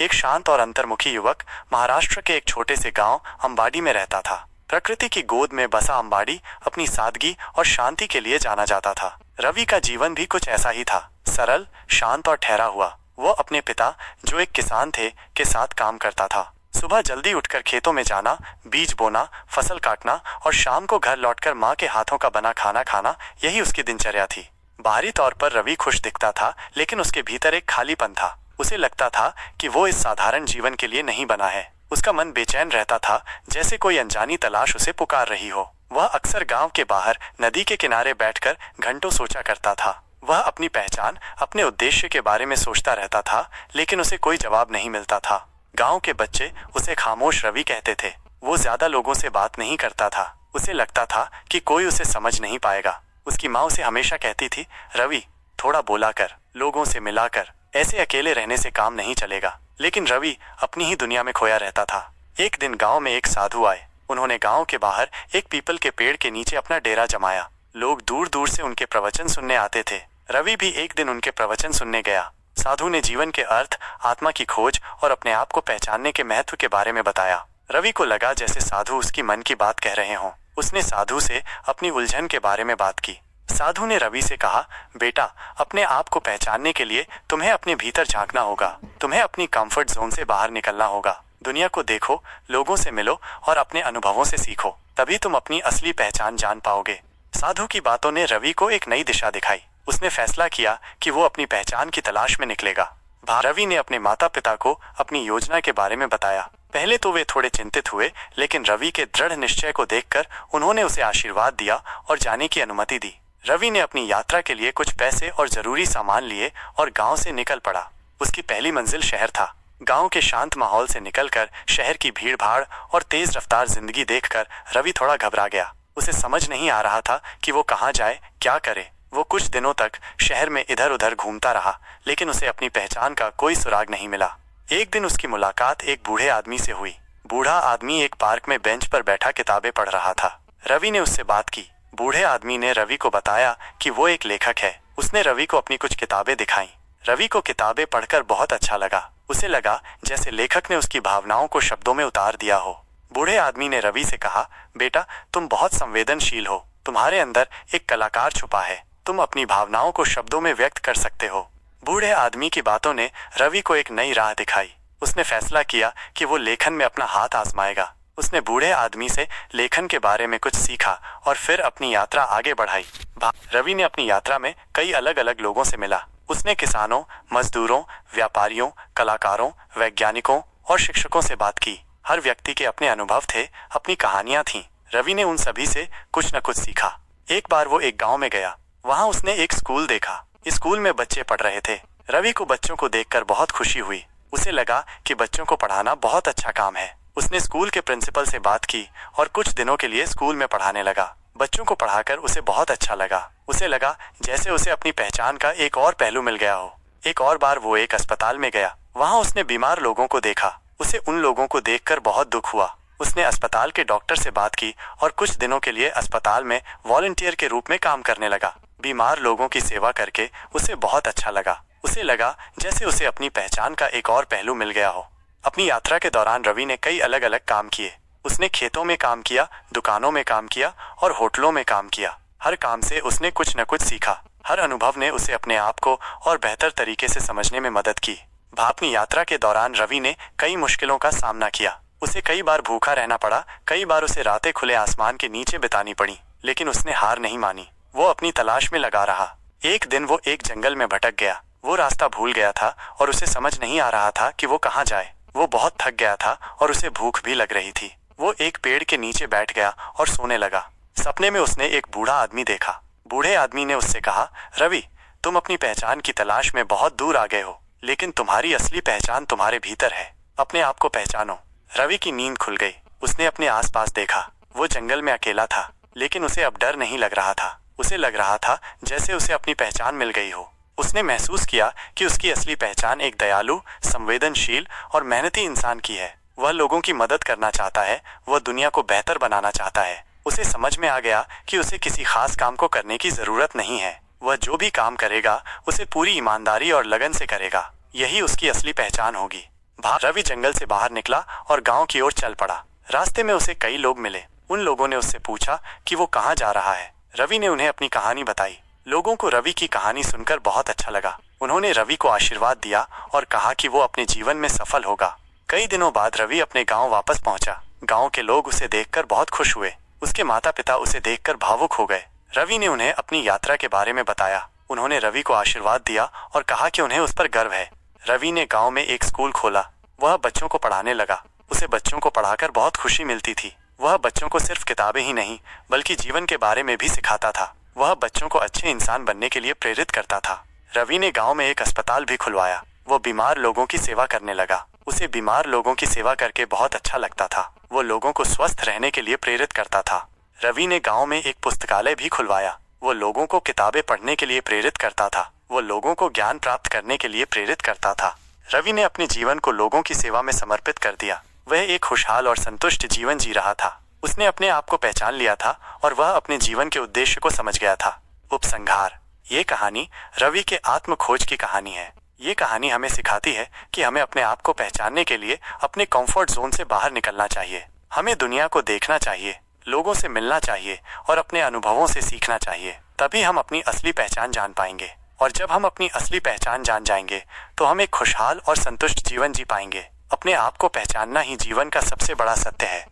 एक शांत और अंतर्मुखी युवक महाराष्ट्र के एक छोटे से गांव अंबाडी में रहता था। प्रकृति की गोद में बसा अंबाडी अपनी सादगी और शांति के लिए जाना जाता था। रवि का जीवन भी कुछ ऐसा ही था, सरल, शांत और ठहरा हुआ। वो अपने पिता, जो एक किसान थे, के साथ काम करता था। सुबह जल्दी उठकर खेतों में जाना, बीज बोना, फसल काटना और शाम को घर लौटकर माँ के हाथों का बना खाना खाना, यही उसकी दिनचर्या थी। बाहरी तौर पर रवि खुश दिखता था, लेकिन उसके भीतर एक खालीपन था। उसे लगता था कि वो इस साधारण जीवन के लिए नहीं बना है। उसका मन बेचैन रहता था, जैसे कोई अनजानी तलाश उसे पुकार रही हो। वह अक्सर गांव के बाहर नदी के किनारे बैठकर घंटों सोचा करता था। वह अपनी पहचान, अपने उद्देश्य के बारे में सोचता रहता था, लेकिन उसे कोई जवाब नहीं मिलता था। गांव के बच्चे उसे खामोश रवि कहते थे। वो ज्यादा लोगों से बात नहीं करता था। उसे लगता था कि कोई उसे समझ नहीं पाएगा। उसकी माँ उसे हमेशा कहती थी, रवि, थोड़ा बोला कर, लोगों से मिला कर, ऐसे अकेले रहने से काम नहीं चलेगा। लेकिन रवि अपनी ही दुनिया में खोया रहता था। एक दिन गांव में एक साधु आए। उन्होंने गांव के बाहर एक पीपल के पेड़ के नीचे अपना डेरा जमाया। लोग दूर दूर से उनके प्रवचन सुनने आते थे। रवि भी एक दिन उनके प्रवचन सुनने गया। साधु ने जीवन के अर्थ, आत्मा की खोज और अपने आप को पहचानने के महत्व के बारे में बताया। रवि को लगा जैसे साधु उसकी मन की बात कह रहे हों। उसने साधु से अपनी उलझन के बारे में बात की। साधु ने रवि से कहा, बेटा, अपने आप को पहचानने के लिए तुम्हें अपने भीतर झांकना होगा। तुम्हें अपनी कंफर्ट जोन से बाहर निकलना होगा। दुनिया को देखो, लोगों से मिलो और अपने अनुभवों से सीखो। तभी तुम अपनी असली पहचान जान पाओगे। साधु की बातों ने रवि को एक नई दिशा दिखाई। उसने फैसला किया कि वो अपनी पहचान की तलाश में निकलेगा। रवि ने अपने माता पिता को अपनी योजना के बारे में बताया। पहले तो वे थोड़े चिंतित हुए, लेकिन रवि के दृढ़ निश्चय को देखकर उन्होंने उसे आशीर्वाद दिया और जाने की अनुमति दी। रवि ने अपनी यात्रा के लिए कुछ पैसे और जरूरी सामान लिए और गांव से निकल पड़ा। उसकी पहली मंजिल शहर था। गांव के शांत माहौल से निकलकर शहर की भीड़ भाड़ और तेज रफ्तार जिंदगी देखकर रवि थोड़ा घबरा गया। उसे समझ नहीं आ रहा था कि वो कहाँ जाए, क्या करे। वो कुछ दिनों तक शहर में इधर उधर घूमता रहा, लेकिन उसे अपनी पहचान का कोई सुराग नहीं मिला। एक दिन उसकी मुलाकात एक बूढ़े आदमी से हुई। बूढ़ा आदमी एक पार्क में बेंच पर बैठा किताबें पढ़ रहा था। रवि ने उससे बात की। बूढ़े आदमी ने रवि को बताया कि वो एक लेखक है। उसने रवि को अपनी कुछ किताबें दिखाई। रवि को किताबें पढ़कर बहुत अच्छा लगा। उसे लगा जैसे लेखक ने उसकी भावनाओं को शब्दों में उतार दिया हो। बूढ़े आदमी ने रवि से कहा, बेटा, तुम बहुत संवेदनशील हो। तुम्हारे अंदर एक कलाकार छुपा है। तुम अपनी भावनाओं को शब्दों में व्यक्त कर सकते हो। बूढ़े आदमी की बातों ने रवि को एक नई राह दिखाई। उसने फैसला किया कि वो लेखन में अपना हाथ आजमाएगा। उसने बूढ़े आदमी से लेखन के बारे में कुछ सीखा और फिर अपनी यात्रा आगे बढ़ाई। रवि ने अपनी यात्रा में कई अलग अलग लोगों से मिला। उसने किसानों, मजदूरों, व्यापारियों, कलाकारों, वैज्ञानिकों और शिक्षकों से बात की। हर व्यक्ति के अपने अनुभव थे, अपनी कहानियां थीं। रवि ने उन सभी से कुछ न कुछ सीखा। एक बार वो एक गांव में गया। वहां उसने एक स्कूल देखा। स्कूल में बच्चे पढ़ रहे थे। रवि को बच्चों को देखकर बहुत खुशी हुई। उसे लगा कि बच्चों को पढ़ाना बहुत अच्छा काम है। उसने स्कूल के प्रिंसिपल से बात की और कुछ दिनों के लिए स्कूल में पढ़ाने लगा। बच्चों को पढ़ाकर उसे बहुत अच्छा लगा। उसे लगा जैसे उसे अपनी पहचान का एक और पहलू मिल गया हो। एक और बार वो एक अस्पताल में गया। वहां उसने बीमार लोगों को देखा। उसे उन लोगों को देखकर बहुत दुख हुआ। उसने अस्पताल के डॉक्टर से बात की और कुछ दिनों के लिए अस्पताल में वॉलंटियर के रूप में काम करने लगा। बीमार लोगों की सेवा करके उसे बहुत अच्छा लगा। उसे लगा जैसे उसे अपनी पहचान का एक और पहलू मिल गया हो। अपनी यात्रा के दौरान रवि ने कई अलग अलग काम किए। उसने खेतों में काम किया, दुकानों में काम किया और होटलों में काम किया। हर काम से उसने कुछ न कुछ सीखा। हर अनुभव ने उसे अपने आप को और बेहतर तरीके से समझने में मदद की। अपनी यात्रा के दौरान रवि ने कई मुश्किलों का सामना किया। उसे कई बार भूखा रहना पड़ा। कई बार उसे रातें खुले आसमान के नीचे बितानी पड़ी, लेकिन उसने हार नहीं मानी। वो अपनी तलाश में लगा रहा। एक दिन वो एक जंगल में भटक गया। वो रास्ता भूल गया था और उसे समझ नहीं आ रहा था कि वो कहाँ जाए। वो बहुत थक गया था और उसे भूख भी लग रही थी। वो एक पेड़ के नीचे बैठ गया और सोने लगा। सपने में उसने एक बूढ़ा आदमी देखा। बूढ़े आदमी ने उससे कहा, रवि, तुम अपनी पहचान की तलाश में बहुत दूर आ गए हो, लेकिन तुम्हारी असली पहचान तुम्हारे भीतर है। अपने आप को पहचानो। रवि की नींद खुल गई। उसने अपने आसपास देखा। वो जंगल में अकेला था, लेकिन उसे अब डर नहीं लग रहा था। उसे लग रहा था जैसे उसे अपनी पहचान मिल गई हो। उसने महसूस किया कि उसकी असली पहचान एक दयालु, संवेदनशील और मेहनती इंसान की है। वह लोगों की मदद करना चाहता है। वह दुनिया को बेहतर बनाना चाहता है। उसे समझ में आ गया कि उसे किसी खास काम को करने की जरूरत नहीं है। वह जो भी काम करेगा उसे पूरी ईमानदारी और लगन से करेगा। यही उसकी असली पहचान होगी। रवि जंगल से बाहर निकला और गांव की ओर चल पड़ा। रास्ते में उसे कई लोग मिले। उन लोगों ने उससे पूछा कि वो कहाँ जा रहा है। रवि ने उन्हें अपनी कहानी बताई। लोगों को रवि की कहानी सुनकर बहुत अच्छा लगा। उन्होंने रवि को आशीर्वाद दिया और कहा कि वो अपने जीवन में सफल होगा। कई दिनों बाद रवि अपने गांव वापस पहुंचा। गांव के लोग उसे देखकर बहुत खुश हुए। उसके माता पिता उसे देखकर भावुक हो गए। रवि ने उन्हें अपनी यात्रा के बारे में बताया। उन्होंने रवि को आशीर्वाद दिया और कहा कि उन्हें उस पर गर्व है। रवि ने गांव में एक स्कूल खोला। वह बच्चों को पढ़ाने लगा। उसे बच्चों को पढ़ाकर बहुत खुशी मिलती थी। वह बच्चों को सिर्फ किताबें ही नहीं बल्कि जीवन के बारे में भी सिखाता था। वह बच्चों को अच्छे इंसान बनने के लिए प्रेरित करता था। रवि ने गांव में एक अस्पताल भी खुलवाया। वो बीमार लोगों की सेवा करने लगा। उसे बीमार लोगों की सेवा करके बहुत अच्छा लगता था। वो लोगों को स्वस्थ रहने के लिए प्रेरित करता था। रवि ने गांव में एक पुस्तकालय भी खुलवाया। वो लोगों को किताबें पढ़ने के लिए प्रेरित करता था। वो लोगों को ज्ञान प्राप्त करने के लिए प्रेरित करता था। रवि ने अपने जीवन को लोगों की सेवा में समर्पित कर दिया। वह एक खुशहाल और संतुष्ट जीवन जी रहा था। उसने अपने आप को पहचान लिया था और वह अपने जीवन के उद्देश्य को समझ गया था। उपसंहार। ये कहानी रवि के आत्म खोज की कहानी है। ये कहानी हमें सिखाती है कि हमें अपने आप को पहचानने के लिए अपने कंफर्ट जोन से बाहर निकलना चाहिए। हमें दुनिया को देखना चाहिए, लोगों से मिलना चाहिए और अपने अनुभवों से सीखना चाहिए। तभी हम अपनी असली पहचान जान पाएंगे। और जब हम अपनी असली पहचान जान जाएंगे तो हम एक खुशहाल और संतुष्ट जीवन जी पाएंगे। अपने आप को पहचानना ही जीवन का सबसे बड़ा सत्य है।